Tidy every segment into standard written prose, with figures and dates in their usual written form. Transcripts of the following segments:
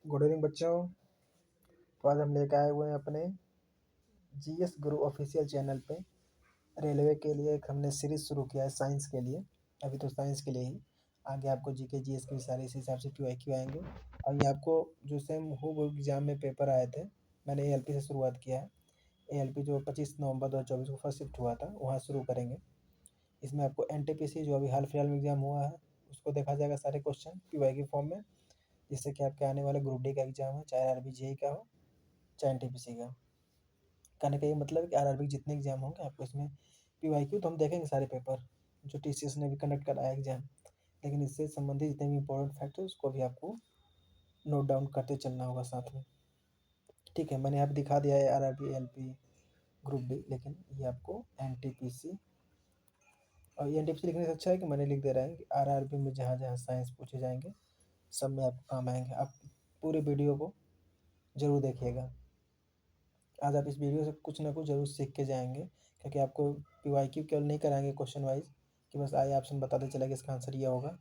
Good evening बच्चों। तो आज हम लेकर आए हुए हैं अपने जीएस गुरु ऑफिशियल चैनल पे रेलवे के लिए एक हमने सीरीज शुरू किया है साइंस के लिए। अभी तो साइंस के लिए ही, आगे आपको जीके जीएस के भी सारे इस हिसाब से क्यू आएंगे। और ये आपको जो सेम हो वो एग्जाम में पेपर आए थे, मैंने एएलपी से शुरुआत किया है। एएलपी जो 25 नवंबर 2024 को फर्स्ट शिफ्ट हुआ था वहाँ शुरू करेंगे। इसमें आपको एनटीपीसी जो अभी हाल फिलहाल में एग्जाम हुआ है उसको देखा जाएगा, सारे क्वेश्चन पीवाई के फॉर्म में, जिससे कि आपके आने वाले ग्रुप डी का एग्जाम हो, चाहे आरबी जेई का हो चाहे एनटीपीसी का। कहने का ये मतलब है कि आरआरबी जितने एग्जाम होंगे आपको इसमें पीवाईक्यू तो हम देखेंगे सारे पेपर जो टीसीएस ने भी कंडक्ट कराया एग्जाम, लेकिन इससे संबंधित जितने भी इंपॉर्टेंट फैक्टर उसको भी आपको नोट डाउन करते चलना होगा साथ में। ठीक है, मैंने यहाँ पे दिखा दिया है आरआरबी एलपी ग्रुप डी, लेकिन ये आपको एनटीपीसी और ये एनटीपीसी लिखने से अच्छा है कि मैंने लिख दे रहा है कि आरआरबी में जहाँ जहाँ साइंस पूछे जाएंगे सब में आपको काम आएंगे। आप पूरे वीडियो को जरूर देखिएगा। आज आप इस वीडियो से कुछ ना कुछ जरूर सीख के जाएंगे, क्योंकि आपको पीवाईक्यू केवल नहीं कराएंगे क्वेश्चन वाइज कि बस आए ऑप्शन बताते चलेगा इसका आंसर ये होगा,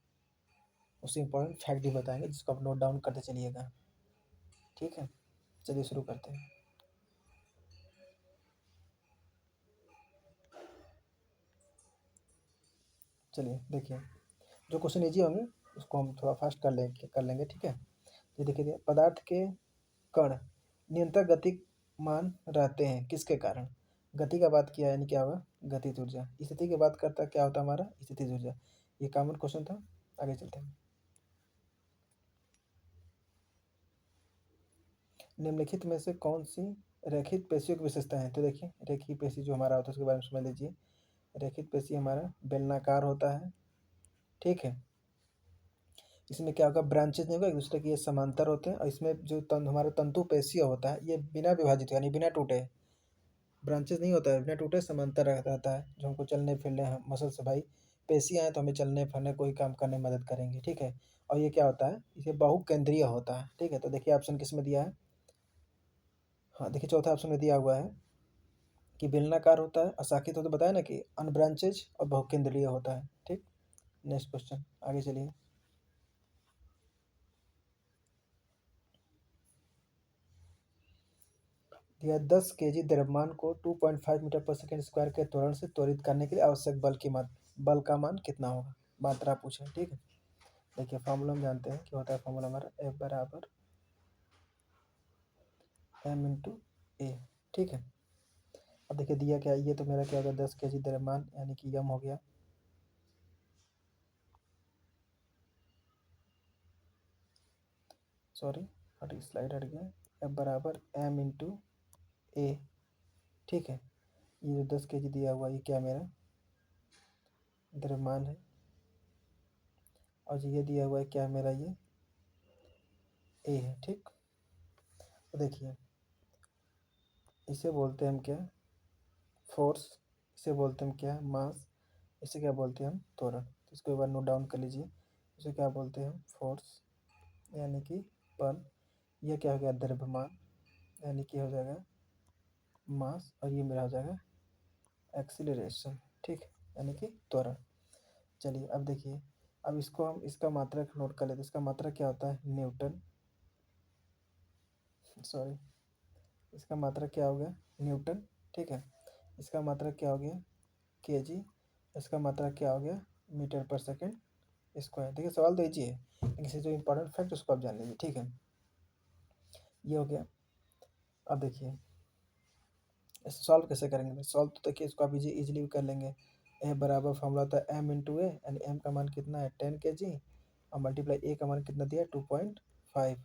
उससे इंपॉर्टेंट फैक्ट भी बताएंगे जिसको आप नोट डाउन करते चलिएगा। ठीक है, चलिए शुरू करते हैं। चलिए देखिए, जो क्वेश्चन ईजी होंगे उसको हम थोड़ा फास्ट कर लेंगे। ठीक है, ये देखिए, पदार्थ के कण निरंतर गतिमान रहते हैं किसके कारण? गति का बात किया यानी क्या होगा? गतिज ऊर्जा। स्थिति की बात करता क्या होता है हमारा? स्थितिज ऊर्जा। ये कॉमन क्वेश्चन था, आगे चलते हैं। निम्नलिखित में से कौन सी रेखित पेशियों की विशेषता है? तो देखिए, रेखीय पेशी जो हमारा होता है उसके बारे में समझ लीजिए। रेखित पेशी हमारा बेलनाकार होता है। ठीक है, इसमें क्या होगा? ब्रांचेज नहीं होगा, एक दूसरे के ये समांतर होते हैं। और इसमें जो हमारा तंतु पेशीय होता है ये बिना विभाजित यानी बिना टूटे, ब्रांचेस नहीं होता है, बिना टूटे समांतर रहता है, जो हमको चलने फिरने मसल से भाई पेशी आए तो हमें चलने फिरने कोई काम करने में मदद करेंगे। ठीक है, और ये क्या होता है? ये बहुकेंद्रीय होता है। ठीक है, तो देखिए ऑप्शन किस में दिया है। हाँ देखिए, चौथा ऑप्शन में दिया हुआ है कि बेलनाकार होता है, अशाखित होता है, बताया ना कि अनब्रांचेज और बहुकेंद्रीय होता है। ठीक, नेक्स्ट क्वेश्चन, आगे चलिए। यह 10 केजी द्रव्यमान को 2.5 मीटर पर सेकेंड स्क्वायर के त्वरण से त्वरित करने के लिए आवश्यक बल का मान कितना होगा? मात्रा पूछे। ठीक है, देखिए फॉर्मूला हम जानते हैं क्या होता है। फॉर्मूला हमारा F बराबर m इंटू ए। ठीक है, अब देखिए दिया क्या, ये तो मेरा क्या होगा? 10 केजी द्रव्यमान यानी कि यम हो गया, सॉरी हट स्लाइड हट गया। F बराबर m इंटू ए। ठीक है, ये जो 10 केजी दिया हुआ ये क्या मेरा द्रव्यमान है, और जो ये दिया हुआ है क्या मेरा? ये ए है। ठीक, तो देखिए इसे बोलते हैं हम क्या? फोर्स। इसे बोलते हैं हम क्या? मास। इसे क्या बोलते हैं हम? त्वरण। तो इसको एक बार नोट डाउन कर लीजिए। इसे क्या बोलते हैं हम? फोर्स यानी कि बल। यह क्या हो गया? द्रव्यमान यानी कि हो जाएगा मास, और ये मेरा हो जाएगा एक्सीलरेशन। ठीक, यानी कि त्वरण। चलिए अब देखिए, अब इसको हम इसका मात्रक नोट कर लेते हैं। इसका मात्रक क्या होता है? न्यूटन। सॉरी, इसका मात्रक क्या हो गया? न्यूटन। ठीक है, इसका मात्रक क्या हो गया? केजी। इसका मात्रक क्या हो गया? मीटर पर सेकेंड स्क्वायर। देखिए सवाल तो ईजी है, लेकिन इससे जो इंपॉर्टेंट फैक्ट उसको आप जान लीजिए। ठीक है, ये हो गया। अब देखिए इसे सॉल्व कैसे करेंगे? सॉल्व तो देखिए इसको आप इजीली भी कर लेंगे। ए बराबर फॉर्मूला होता है एम इंटू ए, यानी एम का मान कितना है? 10 केजी, और मल्टीप्लाई ए का मान कितना दिया है? 2.5,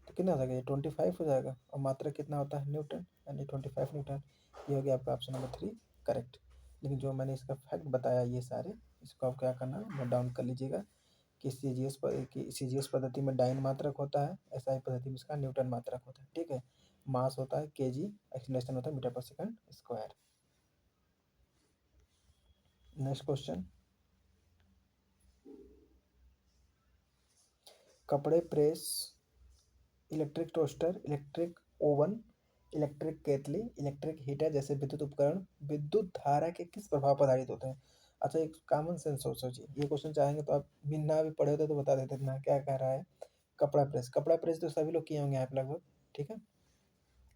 तो कितना हो जाएगा? ये 25 हो जाएगा। और मात्रा कितना होता है? न्यूटन, यानी 25 न्यूटन। ये हो गया आपका ऑप्शन नंबर 3 करेक्ट। लेकिन जो मैंने इसका फैक्ट बताया ये सारे, इसको आप क्या करना है? नोट डाउन कर लीजिएगा कि सीजीएस पद्धति में डाइन मात्रक होता है, एसआई पद्धति में इसका न्यूटन मात्रक होता है। ठीक है, मास होता है केजी, एक्सीलरेशन होता है मीटर पर सेकंड स्क्वायर। नेक्स्ट क्वेश्चन, कपड़े press, electric toaster, electric oven, electric केतली, इलेक्ट्रिक हीटर जैसे विद्युत उपकरण विद्युत धारा के किस प्रभाव पर आधारित होते हैं? अच्छा, एक कॉमन सेंस सोचिए, ये क्वेश्चन चाहेंगे तो आप बिना भी पढ़े होते तो बता देते ना क्या कह रहा है। कपड़ा प्रेस तो सभी लोग किए होंगे यहाँ पे लगभग, ठीक है।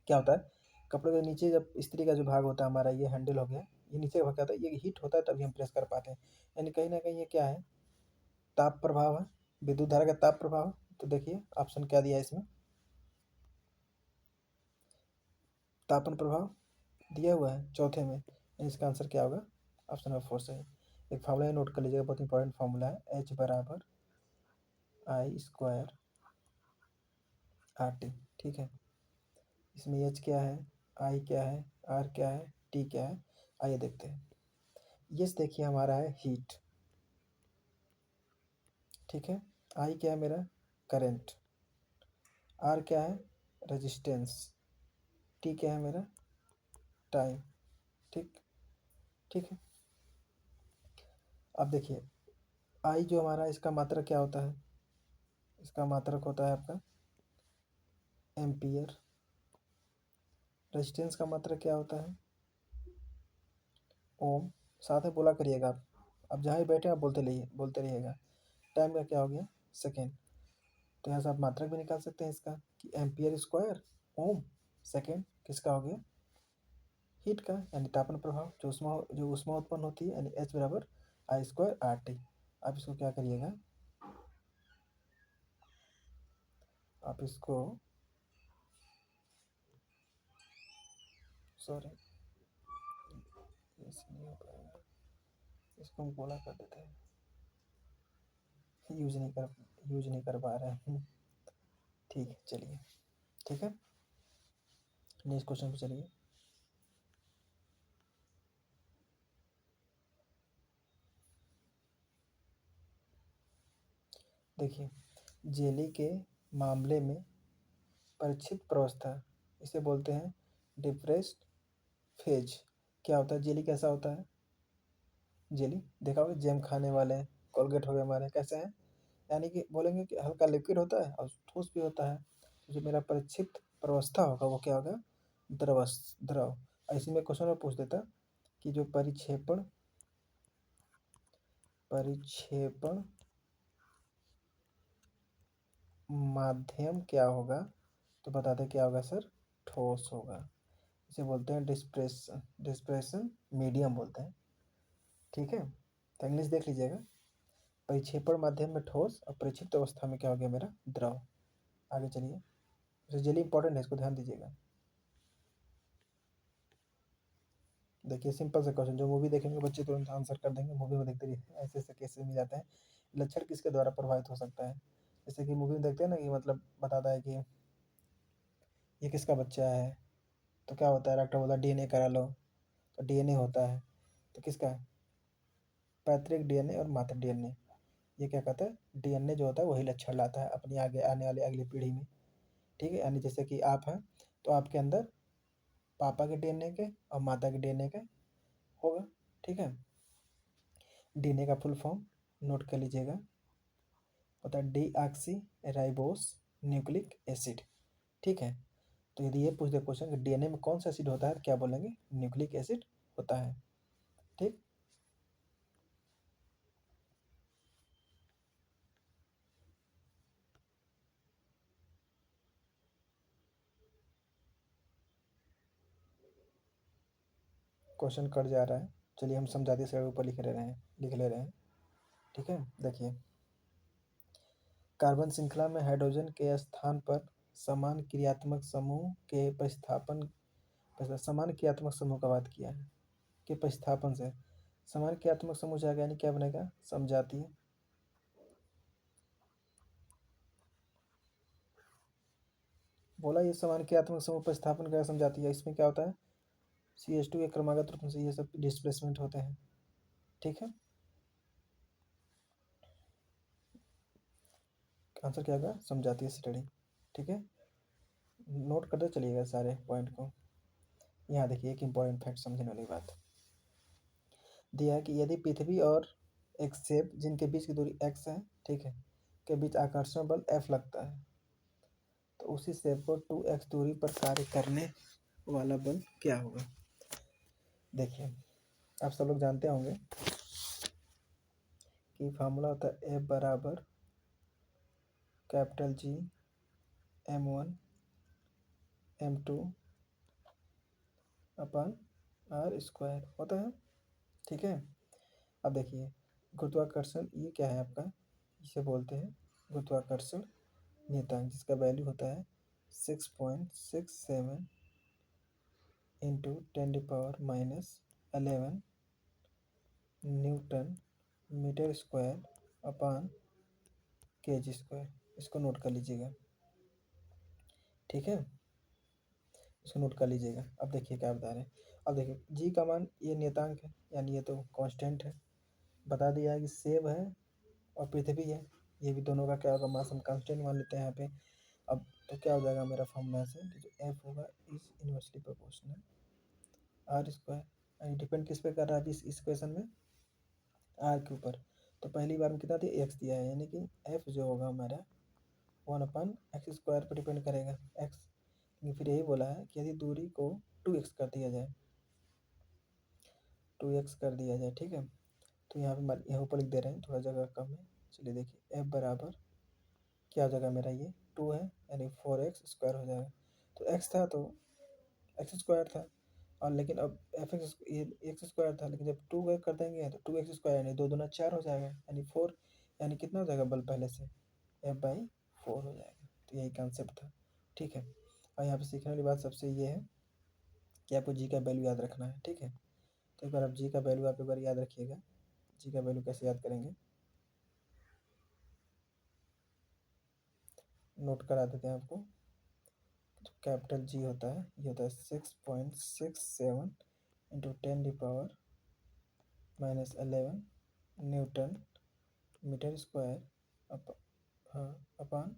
क्या होता है, कपड़े के नीचे जब इस्त्री का जो भाग होता है हमारा, ये हैंडल हो गया, ये नीचे का भाग क्या होता है, ये हीट होता है तभी हम प्रेस कर पाते हैं। यानी कहीं ना कहीं ये क्या है, ताप प्रभाव है, विद्युत धारा का ताप प्रभाव है। तो देखिए ऑप्शन क्या दिया है इसमें, तापन प्रभाव दिया हुआ है चौथे में, इसका आंसर क्या होगा, ऑप्शन नंबर 4 सही। एक फार्मूला नोट कर लीजिएगा, बहुत इंपॉर्टेंट फार्मूला है, H बराबर आई स्क्वायर आर टी, ठीक है। इसमें H क्या है, I क्या है, R क्या है, T क्या है, आइए देखते हैं। ये देखिए हमारा है हीट, ठीक है। I क्या है मेरा, करंट, R क्या है, रेजिस्टेंस, T क्या है मेरा, टाइम, ठीक, ठीक है। अब देखिए I जो हमारा, इसका मात्रक क्या होता है, इसका मात्रक होता है आपका एम्पियर। रेजिस्टेंस का मात्रक क्या होता है, ओम। साथ में बोला करिएगा आप, जहाँ भी बैठे आप बोलते रहिएगा। टाइम का क्या हो गया, सेकेंड। तो यहाँ से आप मात्रक भी निकाल सकते हैं इसका, कि एम्पियर स्क्वायर ओम सेकेंड किसका हो गया, हीट का, यानी तापन प्रभाव, जो ऊष्मा उत्पन्न होती है, यानी H बराबर आई स्क्वायर आर टी। आप इसको क्या करिएगा, आप इसको, सॉरी नहीं हो पाएगा, इसको हम गोला कर देते हैं, यूज नहीं कर पा रहे हैं, ठीक है चलिए, ठीक है। नेक्स्ट क्वेश्चन पे चलिए। देखिए जेली के मामले में परिक्षिप्त प्रावस्था, इसे बोलते हैं डिप्रेस्ड फेज। क्या होता है, जेली कैसा होता है, जेली देखा होगा, जेम खाने वाले, कोलगेट हो गए हमारे, कैसे हैं, यानी कि बोलेंगे कि हल्का लिक्विड होता है और ठोस भी होता है। तो जो मेरा परिक्षिप्त प्रावस्था होगा वो क्या होगा, द्रव। ऐसे में क्वेश्चन में पूछ देता कि जो परिक्षेपण परिक्षेपण माध्यम क्या होगा, तो बता दें क्या होगा सर, ठोस होगा। इसे बोलते हैं डिस्प्रेशन मीडियम बोलते हैं, ठीक है। तो इंग्लिश देख लीजिएगा, परिक्षेपण माध्यम में ठोस और परिक्षिप्त अवस्था में क्या हो गया मेरा, द्रव। आगे चलिए, जेली इंपॉर्टेंट है, इसको ध्यान दीजिएगा। देखिए सिंपल सा क्वेश्चन, जो मूवी देखेंगे बच्चे तुरंत आंसर कर देंगे, मूवी में देखते रहिए, ऐसे ऐसे केसेस मिल जाते हैं। लक्षण किसके द्वारा प्रभावित हो सकता है, जैसे कि मूवी में देखते हैं ना, कि मतलब बताता है कि ये किसका बच्चा है, तो क्या होता है, डॉक्टर बोला डीएनए करा लो, तो डीएनए होता है, तो किसका, पैतृक डीएनए और मातृ डीएनए। ये क्या कहता है, डीएनए जो होता है वही लक्षण लाता है अपनी आगे आने वाली अगली पीढ़ी में, ठीक है। यानी जैसे कि आप हैं, तो आपके अंदर पापा के डीएनए के और माता के डीएनए के होगा, ठीक है। डीएनए का फुल फॉर्म नोट कर लीजिएगा, होता है D oxy ribose nucleic acid, ठीक है। तो यदि ये पूछ दे क्वेश्चन कि डीएनए में कौन सा एसिड होता है, क्या बोलेंगे, न्यूक्लिक एसिड होता है, ठीक। क्वेश्चन कट जा रहा है, चलिए हम समझाते से ऊपर लिख ले रहे हैं, ठीक है। देखिए कार्बन श्रृंखला में हाइड्रोजन के स्थान पर समान क्रियात्मक समूह के प्रतिस्थापन, समान क्रियात्मक समूह का बात किया है, कि प्रतिस्थापन से समान क्रियात्मक समूह जाएगा, यानी क्या बनेगा, समजातीय। बोला ये समान क्रियात्मक समूह प्रतिस्थापन का समजातीय है, इसमें क्या होता है, CH2 के क्रमागत रूप से ये सब डिस्प्लेसमेंट होते हैं, ठीक है। आंसर क्या होगा, समजातीय स्टडी, ठीक है। नोट करते चलिएगा सारे पॉइंट को। यहाँ देखिए एक इंपॉर्टेंट फैक्ट समझने वाली बात दिया है, कि यदि पृथ्वी और एक सेब जिनके बीच की दूरी x है, ठीक है, के बीच आकर्षण बल F लगता है, तो उसी सेब को 2x दूरी पर कार्य करने वाला बल क्या होगा। देखिए आप सब लोग जानते होंगे कि फार्मूला होता है F बराबर कैपिटल जी m1 m2 अपन r स्क्वायर होता है। ठीक है, अब देखिए गुरुत्वाकर्षण ये क्या है आपका, इसे बोलते हैं गुरुत्वाकर्षण नियतांक, जिसका वैल्यू होता है 6.67 into 10⁻11 newton metre square upon kg square. इसको नोट कर लीजिएगा, ठीक है, इसको नोट कर लीजिएगा। अब देखिए क्या बता रहे हैं, अब देखिए जी का मान ये नियतांक है, यानी ये तो कांस्टेंट है, बता दिया है कि सेब है और पृथ्वी है, ये भी दोनों का क्या होगा, मास हम कांस्टेंट मान लेते हैं यहाँ पे। अब तो क्या हो जाएगा मेरा फॉर्मूला से, जो एफ होगा is inversely proportional R square, यानी डिपेंड किस पे कर रहा है अभी इस क्वेश्चन में, आर के ऊपर। तो पहली बार में कितना दिया, एक्स दिया है, यानी कि एफ जो होगा हमारा 1/x² पर डिपेंड करेगा एक्स। लेकिन फिर यही बोला है कि यदि दूरी को 2x कर दिया जाए, 2x कर दिया जाए, ठीक है, तो यहाँ पे यहाँ ऊपर लिख दे रहे हैं, थोड़ा जगह कम है। चलिए देखिए एफ बराबर क्या हो जाएगा मेरा, ये 2 है यानी 4x² हो जाएगा। तो x था तो x² था, और लेकिन अब एफ एक्स ये x² था, लेकिन जब 2 कर देंगे तो 2x² यानी 2 दूना 4 हो जाएगा, यानी 4, यानी कितना हो जाएगा बल पहले से f/4 हो जाएगा। तो यही कॉन्सेप्ट था, ठीक है। और यहाँ पे सीखने वाली बात सबसे ये है कि आपको जी का वैल्यू याद रखना है, ठीक है। तो एक बार आप जी का वैल्यू आप एक बार याद रखिएगा। जी का वैल्यू कैसे याद करेंगे, नोट करा देते हैं आपको। तो कैपिटल जी होता है, ये होता है 6.67 इंटू 10⁻11 न्यूटन मीटर स्क्वायर हाँ अपान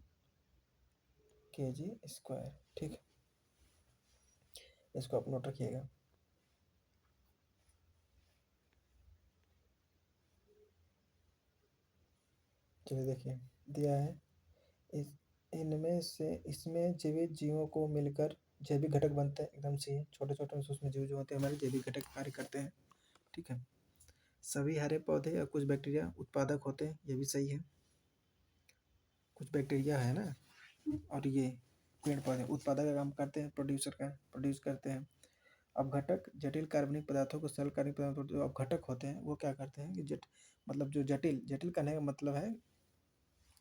केजी स्क्वायर, ठीक है, इसको आप नोट रखिएगा। चलिए देखिए दिया है इस इनमें से इसमें जीवित जीवों को मिलकर जैविक घटक बनते हैं, एकदम सही है, छोटे छोटे उसमें जीव जो होते हैं हमारे जैविक घटक कार्य करते हैं, ठीक है। सभी हरे पौधे और कुछ बैक्टीरिया उत्पादक होते हैं, ये भी सही है, कुछ बैक्टीरिया है ना, और ये पेड़ पौधे उत्पादक का काम करते हैं, प्रोड्यूस करते हैं। अब घटक जटिल कार्बनिक पदार्थों को सरल कार्बनिक पदार्थों, जो अब घटक होते हैं वो क्या करते हैं कि मतलब जो जटिल जटिल करने का मतलब है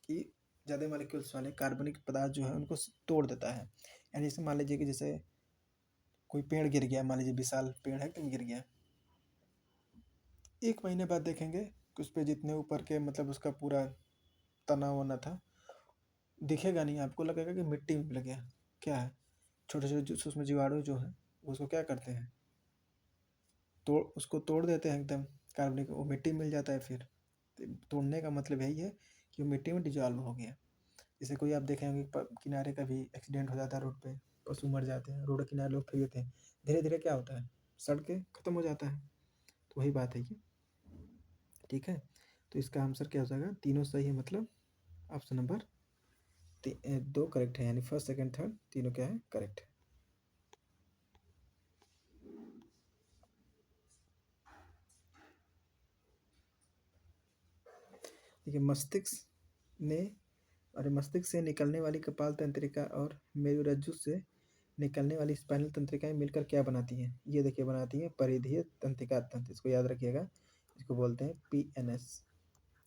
कि ज़्यादा मॉलिक्यूल्स वाले कार्बनिक पदार्थ जो है उनको तोड़ देता है। यानी जैसे मान लीजिए कि जैसे कोई पेड़ गिर गया, मान लीजिए विशाल पेड़ है कहीं गिर गया, 1 महीने बाद देखेंगे कि उस पर जितने ऊपर के मतलब उसका पूरा तना वना था दिखेगा नहीं, आपको लगेगा कि मिट्टी में मिल गया। क्या है, छोटे छोटे उसमें जीवाणु जो है उसको क्या करते हैं, उसको तोड़ देते हैं एकदम, कार्बनिक वो मिट्टी मिल जाता है फिर। तोड़ने का मतलब यही है कि वो मिट्टी में डिजॉल्व हो गया। जैसे कोई आप देखे होंगे किनारे का भी एक्सीडेंट हो जाता है रोड पे, पशु मर जाते हैं, रोड किनारे लोग फेंक देते हैं, धीरे धीरे क्या होता है, सड़ के खत्म हो जाता है। तो वही बात है ये, ठीक है। तो इसका आंसर क्या हो जाएगा, तीनों सही है, मतलब ऑप्शन नंबर 2 करेक्ट है, यानी फर्स्ट सेकंड थर्ड तीनों क्या है, करेक्ट है। देखिए मस्तिष्क से निकलने वाली कपाल तंत्रिका और मेरुरज्जु से निकलने वाली स्पाइनल तंत्रिकाएं मिलकर क्या बनाती हैं, ये देखिए बनाती हैं परिधीय तंत्रिका तंत्र, इसको याद रखिएगा, इसको बोलते हैं PNS,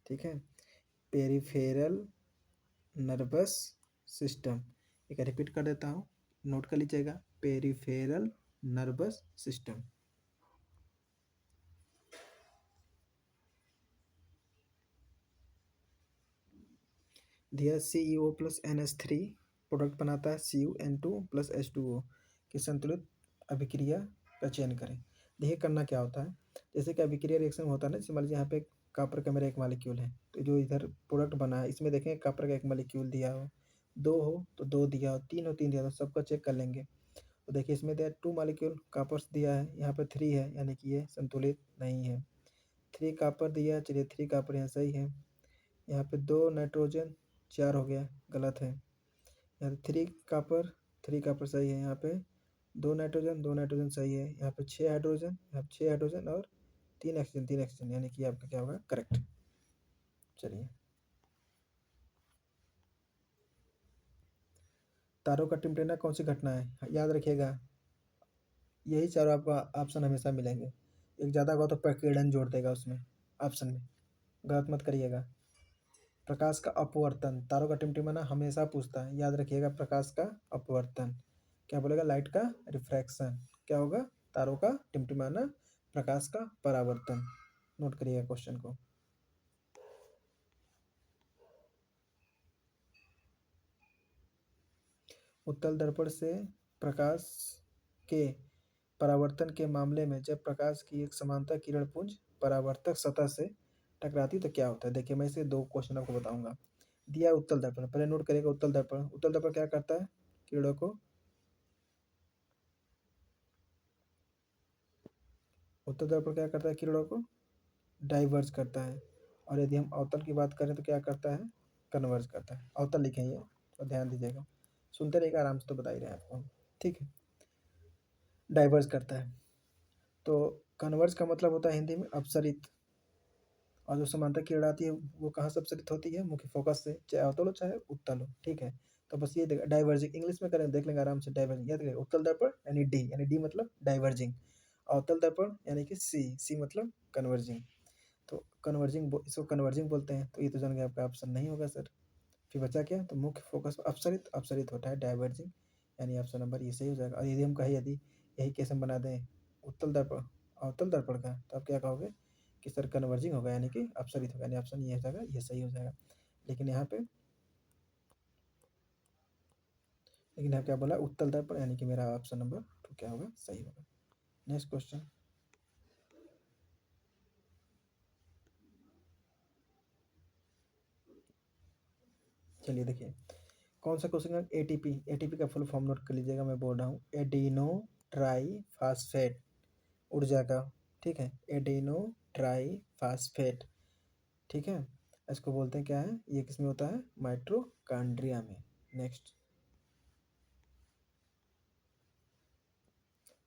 ठीक है, पेरिफेरल नर्वस सिस्टम। एक रिपीट कर देता हूँ, नोट कर लीजिएगा, पेरिफेरल नर्वस सिस्टम। दिया CeO प्लस NH3 प्रोडक्ट बनाता है CuN2 प्लस H2O की संतुलित अभिक्रिया का चयन करें। देखिए करना क्या होता है, जैसे कि अभिक्रिया रिएक्शन होता है ना, जैसे मान लीजिए यहाँ पे कॉपर का मेरा एक मॉलिक्यूल है, तो जो इधर प्रोडक्ट बना है इसमें देखें कॉपर का एक मॉलिक्यूल दिया हो, 2 हो तो 2 दिया हो, 3 हो 3 दिया, तो सबका चेक कर लेंगे। तो देखिए इसमें दिया 2 मॉलिक्यूल कॉपर्स दिया है, यहाँ पे 3 है, यानी कि ये संतुलित नहीं है। 3 कॉपर दिया है, चलिए 3 कॉपर यहाँ सही है। यहाँ पे 2 नाइट्रोजन 4 हो गया, गलत है। यहाँ पे 3 कॉपर सही है, यहाँ पे 2 नाइट्रोजन सही है, यहाँ पे 6 हाइड्रोजन, यहाँ पे 6 हाइड्रोजन और 3 ऑक्सीजन, यानी कि आपका क्या होगा, करेक्ट। चलिए तारों का टिमटिमाना कौन सी घटना है, याद रखिएगा। यही चारों आपको ऑप्शन हमेशा मिलेंगे। एक ज़्यादा होगा तो प्रकीर्णन जोड़ देगा उसमें ऑप्शन में, गलत मत करिएगा। प्रकाश का अपवर्तन, तारों का टिमटिमाना हमेशा पूछता है, याद रखिएगा। प्रकाश का अपवर्तन क्या बोलेगा, लाइट का रिफ्रैक्शन। क्या होगा, तारों का टिमटिमाना, प्रकाश का परावर्तन। नोट करिएगा क्वेश्चन को। उत्तल दर्पण से प्रकाश के परावर्तन के मामले में जब प्रकाश की एक समांतर किरण पुंज परावर्तक सतह से टकराती तो क्या होता है। देखिए मैं इसे दो क्वेश्चन आपको बताऊंगा। दिया है उत्तल दर्पण, पहले नोट करिएगा। उत्तल दर्पण क्या करता है, किरणों को, उत्तल दर्पण क्या करता है, किरणों को डाइवर्ज करता है। और यदि हम अवतल की बात करें तो क्या करता है, कन्वर्ज करता है। अवतल लिखें ये, तो ध्यान दीजिएगा, सुनते रहिएगा आराम से, तो बता ही रहे हैं आपको, ठीक है। डाइवर्ज करता है, तो कन्वर्ज का मतलब होता है हिंदी में अपसरित। और जो समांतर किरण आती है वो कहाँ से अपसरित होती है, मुख्य फोकस से, चाहे अवतल हो चाहे उत्तल हो, ठीक है। तो बस ये डाइवर्जिंग इंग्लिश में करें, देख लेंगे आराम से। डाइवर्जिंग याद करें, उत्तल दर्पण यानी डी मतलब डाइवर्जिंग, अवतल दर्पण यानी कि सी मतलब कन्वर्जिंग। तो कन्वर्जिंग, इसको कन्वर्जिंग बोलते हैं। तो ये तो जान गए, आपका ऑप्शन नहीं होगा सर। फिर बचा क्या, तो मुख्य फोकस अपसरित, अपसरित होता है डाइवर्जिंग, यानी ऑप्शन नंबर ये सही हो जाएगा। और यदि हम कहें, यदि यही केस हम बना दें उत्तल दर्पण अवतल दर्पण का, तो आप क्या कहोगे कि सर कन्वर्जिंग होगा, यानी कि अपसरित होगा, यानी ऑप्शन ये हो जाएगा, ये सही हो जाएगा। लेकिन यहाँ पे, लेकिन यहाँ क्या बोला, उत्तल दर्पण, यानी कि मेरा ऑप्शन नंबर 2 क्या होगा, सही होगा। नेक्स्ट क्वेश्चन, चलिए देखिए कौन सा क्वेश्चन है। एटीपी, एटीपी का फुल फॉर्म नोट कर लीजिएगा, मैं बोल रहा हूँ एडिनो ट्राई फास्फेट, ऊर्जा का, ठीक है। एडिनो ट्राई फास्फेट, ठीक है। इसको बोलते हैं क्या है, ये किसमें होता है, माइटोकॉन्ड्रिया में। नेक्स्ट,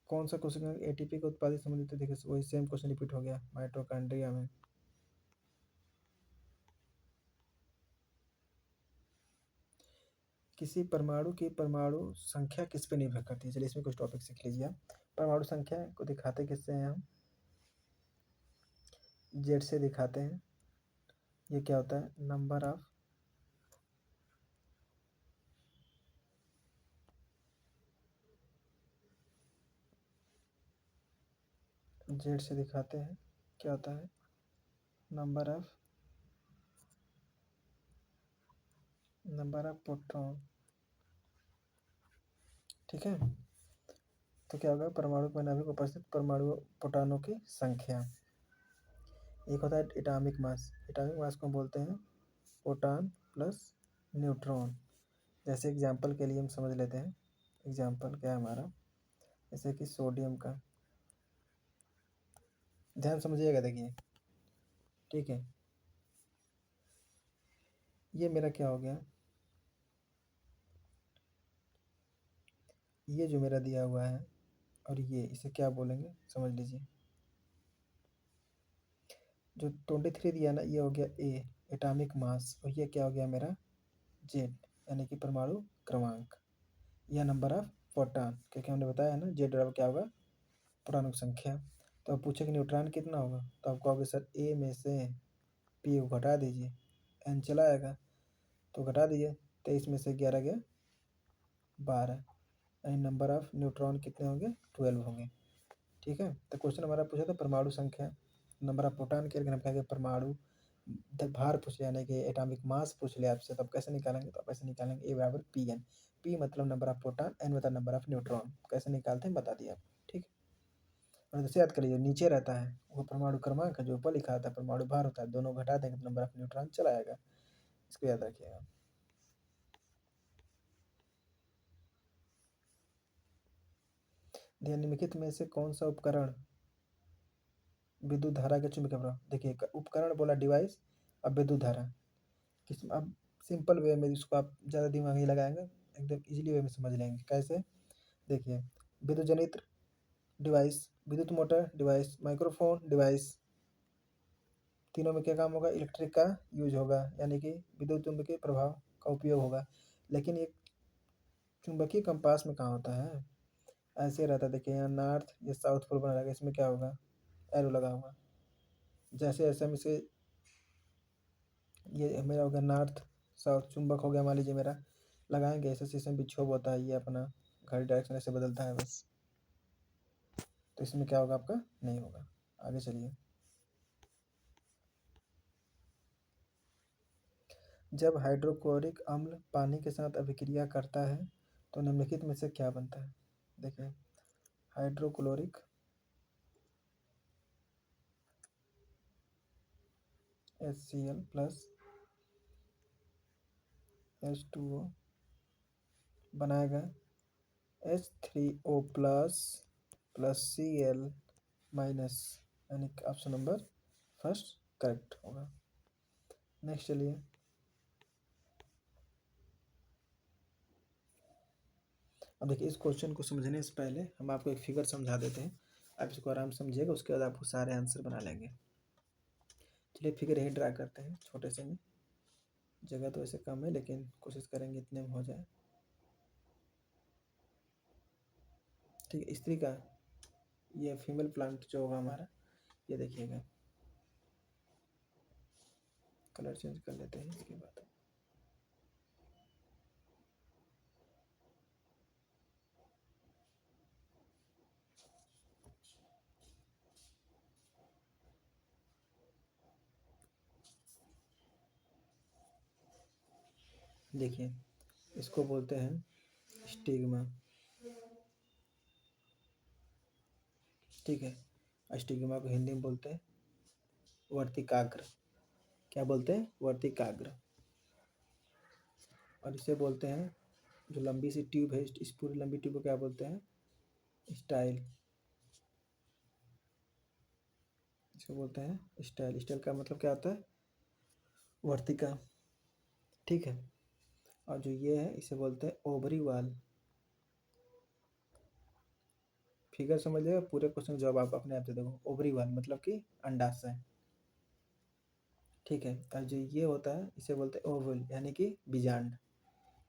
कौन सा क्वेश्चन है, एटीपी का उत्पादित संबंधित है। देखिए वही सेम क्वेश्चन रिपीट हो गया, माइटोकॉन्ड्रिया में। किसी परमाणु की परमाणु संख्या किस पे निर्भर करती है, चलिए इसमें कुछ टॉपिक सीख लीजिए आप। परमाणु संख्या को दिखाते किससे हैं हम, जेड से दिखाते हैं। ये क्या होता है, नंबर ऑफ जेड से दिखाते हैं, क्या होता है, नंबर ऑफ प्रोटॉन, ठीक है। तो क्या होगा, परमाणु में नाभिक उपस्थित परमाणु प्रोटॉनों की संख्या। एक होता है एटॉमिक मास, एटॉमिक मास को बोलते हैं प्रोटॉन प्लस न्यूट्रॉन। जैसे एग्जांपल के लिए हम समझ लेते हैं, एग्जांपल क्या है हमारा, जैसे कि सोडियम का, ध्यान समझिएगा, देखिए, ठीक है। ये मेरा क्या हो गया, ये जो मेरा दिया हुआ है, और ये इसे क्या बोलेंगे समझ लीजिए। जो 23 दिया ना, ये हो गया ए, एटॉमिक मास, और ये क्या हो गया मेरा, जेड, यानी कि परमाणु क्रमांक, या नंबर ऑफ प्रोटॉन, क्योंकि हमने बताया ना जेड बराबर क्या होगा, परमाणु संख्या। तो अब पूछे कि न्यूट्रॉन कितना होगा, तो आप कहोगे सर ए में से पी को घटा दीजिए, एन चला आएगा, तो घटा दीजिए, 23 में से 11 गया 12, यानी नंबर ऑफ न्यूट्रॉन कितने होंगे, 12 होंगे, ठीक है। तो क्वेश्चन हमारा पूछा था परमाणु संख्या, नंबर ऑफ प्रोटॉन के, लेकिन हम कहेंगे परमाणु भार पूछ लिया, यानी कि एटॉमिक मास पूछ लिया आपसे, तब कैसे निकालेंगे, तो आप ऐसे निकालेंगे ए बराबर पी एन, पी मतलब नंबर ऑफ प्रोटॉन, एन मतलब नंबर ऑफ न्यूट्रॉन, कैसे निकालते हैं बता दिया आप, ठीक है। और जैसे याद कर लीजिए, नीचे रहता है वो परमाणु क्रमांक है, जो ऊपर लिखा होता है परमाणु भार होता है, दोनों घटा देंगे तो नंबर ऑफ न्यूट्रॉन चला आएगा, इसको याद रखिएगा। निम्नलिखित में से कौन सा उपकरण विद्युत धारा के चुंबकीय प्रभाव, देखिए उपकरण बोला डिवाइस, अब विद्युत धारा किस, अब सिंपल वे में इसको आप ज़्यादा दिमाग नहीं लगाएंगे, एकदम इजीली वे में समझ लेंगे कैसे। देखिए विद्युत जनित्र डिवाइस, विद्युत मोटर डिवाइस, माइक्रोफोन डिवाइस, तीनों में क्या काम होगा, इलेक्ट्रिक का यूज होगा, यानी कि विद्युत चुम्बकीय प्रभाव का उपयोग होगा। लेकिन एक चुंबकीय कंपास में कहाँ होता है, ऐसे रहता है। देखिए यहाँ नॉर्थ, ये साउथ पोल बना रहेगा, इसमें क्या होगा, एरो लगा होगा। जैसे जैसे हम इसे, ये मेरा हो गया नॉर्थ साउथ, चुंबक हो गया मान लीजिए मेरा, लगाएंगे ऐसे इसमें विक्षोभ होता है, ये अपना घड़ी डायरेक्शन ऐसे बदलता है बस। तो इसमें क्या होगा आपका, नहीं होगा। आगे चलिए। जब हाइड्रोक्लोरिक अम्ल पानी के साथ अभिक्रिया करता है तो निम्नलिखित में से क्या बनता है। देखिए हाइड्रोक्लोरिक HCl प्लस H2O बनाएगा H3O plus plus Cl minus, यानी ऑप्शन नंबर फर्स्ट करेक्ट होगा। नेक्स्ट चलिए। अब देखिए इस क्वेश्चन को समझने से पहले हम आपको एक फिगर समझा देते हैं, आप इसको आराम से समझिएगा, उसके बाद आपको सारे आंसर बना लेंगे। चलिए फिगर यही ड्रा करते हैं छोटे से में, जगह तो वैसे कम है लेकिन कोशिश करेंगे इतने में हो जाए। ठीक है, स्त्री का ये फीमेल प्लांट जो होगा हमारा, ये देखिएगा, कलर चेंज कर लेते हैं इसके बाद। देखिए इसको बोलते हैं स्टिग्मा। ठीक है, स्टिग्मा को हिंदी में बोलते हैं वर्तिकाग्र। क्या बोलते हैं, वर्तिकाग्र। और इसे बोलते हैं, जो लंबी सी ट्यूब है, इस पूरी लंबी ट्यूब को क्या बोलते हैं, स्टाइल। इसको बोलते हैं स्टाइल। स्टाइल का मतलब क्या होता है, वर्तिका। ठीक है, और जो ये है इसे बोलते हैं ओवरी वाल। फिगर समझ लिएगा, पूरे क्वेश्चन का जवाब आप अपने आप दे दोगे। ओवरी वाल मतलब कि अंडाशय। ठीक है, और जो ये होता है इसे बोलते हैं ओवल, यानी कि बीजांड।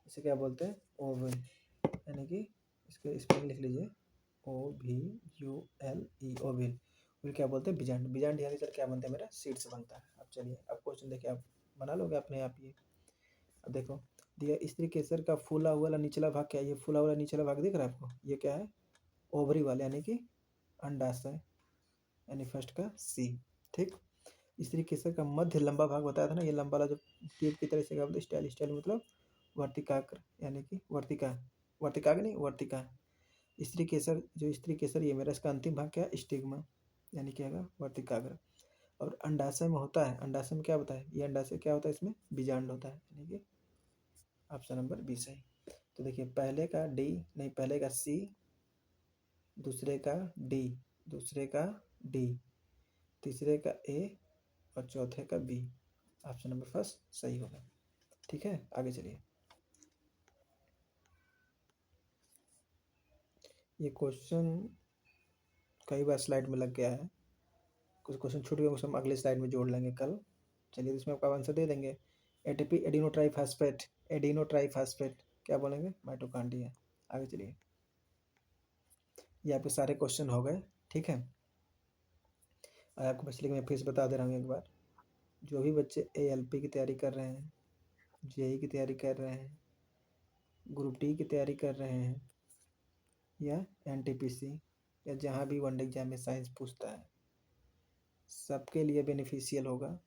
इसे क्या बोलते हैं, ओवल, यानी कि इसके स्पेलिंग लिख लीजिए, OVULE, ओविल। फिर क्या बोलते हैं, बीजांड। बीजांड यानी सर क्या बनता है, मेरा सीड से बनता है। अब चलिए अब क्वेश्चन देखिए, आप बना लोगे अपने आप ये। अब देखो दिया, स्त्री केसर का फूला हुआ निचला भाग क्या है, ये फूला हुआ निचला भाग दिख रहा है आपको, ये क्या है, ओवरी वाला, यानी कि अंडाशय, यानी फर्स्ट का सी। ठीक, स्त्री केसर का मध्य लंबा भाग बताया था ना, ये लंबा वाला जो ट्यूब की तरह से क्या बोलते हैं, स्टाइल। स्टाइल मतलब वर्तिकाग्र, यानी कि वर्तिका, वर्तिकाग्र नहीं, वर्तिका। स्त्री केसर, जो स्त्री केसर ये मेरा, इसका अंतिम भाग क्या है, स्टिग्मा, यानी क्या होगा, वर्तिकाग्र। और अंडाशय में होता है, अंडाशय में क्या होता है, ये अंडाशय क्या होता है, इसमें बीजांड होता है, यानी कि ऑप्शन नंबर बी सही। तो देखिए पहले का डी, नहीं पहले का सी, दूसरे का डी, दूसरे का डी, तीसरे का ए, और चौथे का बी। ऑप्शन नंबर फर्स्ट सही होगा। ठीक है, आगे चलिए। ये क्वेश्चन कई बार स्लाइड में लग गया है, कुछ क्वेश्चन छूट गए, उसको हम अगले स्लाइड में जोड़ लेंगे कल। चलिए इसमें आपका आंसर दे देंगे। एटीपी एडिनोट्राइफास्फेट, एडिनोट्राइफास्फेट क्या बोलेंगे, माइटोकॉन्ड्रिया। आगे चलिए, ये आपके सारे क्वेश्चन हो गए। ठीक है, और आपको पिछले मैं फिर से बता दे रहा हूँ एक बार, जो भी बच्चे ALP की तैयारी कर रहे हैं, JEE की तैयारी कर रहे हैं, ग्रुप D की तैयारी कर रहे हैं, या NTPC, या जहाँ भी वन डे एग्जाम में साइंस पूछता है, सबके लिए बेनिफिशियल होगा।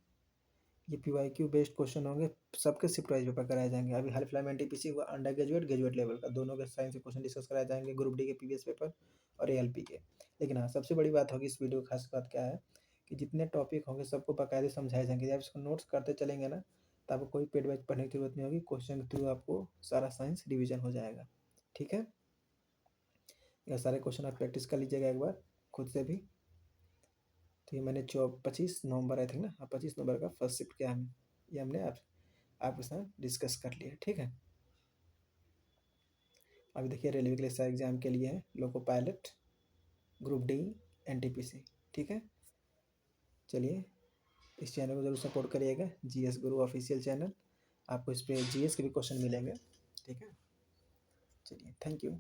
ये PYQ बेस्ड क्वेश्चन होंगे, सबके शिफ्ट वाइज पेपर कराए जाएंगे। अभी हाल फिलहाल में NTPC हुआ, अंडर ग्रेजुएट ग्रेजुएट लेवल का, दोनों के साइंस के क्वेश्चन डिस्कस कराए जाएंगे, ग्रुप D के प्रीवियस पेपर और ALP के। लेकिन हाँ, सबसे बड़ी बात होगी इस वीडियो की खास बात क्या है, कि जितने टॉपिक होंगे सबको बाकायदे समझाए जाएंगे। जब इसको नोट्स करते चलेंगे ना, तो आपको कोई पेड वाइज पढ़ने की जरूरत नहीं होगी, क्वेश्चन के थ्रू आपको सारा साइंस रिविजन हो जाएगा। ठीक है, यह सारे क्वेश्चन आप प्रैक्टिस कर लीजिएगा एक बार खुद से भी। तो ये मैंने 25 नवंबर आई थिंक ना, हाँ 25 नवंबर का फर्स्ट शिफ्ट किया हम, ये हमने आपके साथ डिस्कस कर लिया। ठीक है, अभी देखिए रेलवे के लिए सारे एग्जाम के लिए है, loco pilot, group D, NTPC। ठीक है, चलिए इस चैनल को जरूर सपोर्ट करिएगा, GS गुरु ऑफिशियल चैनल। आपको इस पर GS के भी क्वेश्चन मिलेंगे। ठीक है। चलिए, थैंक यू।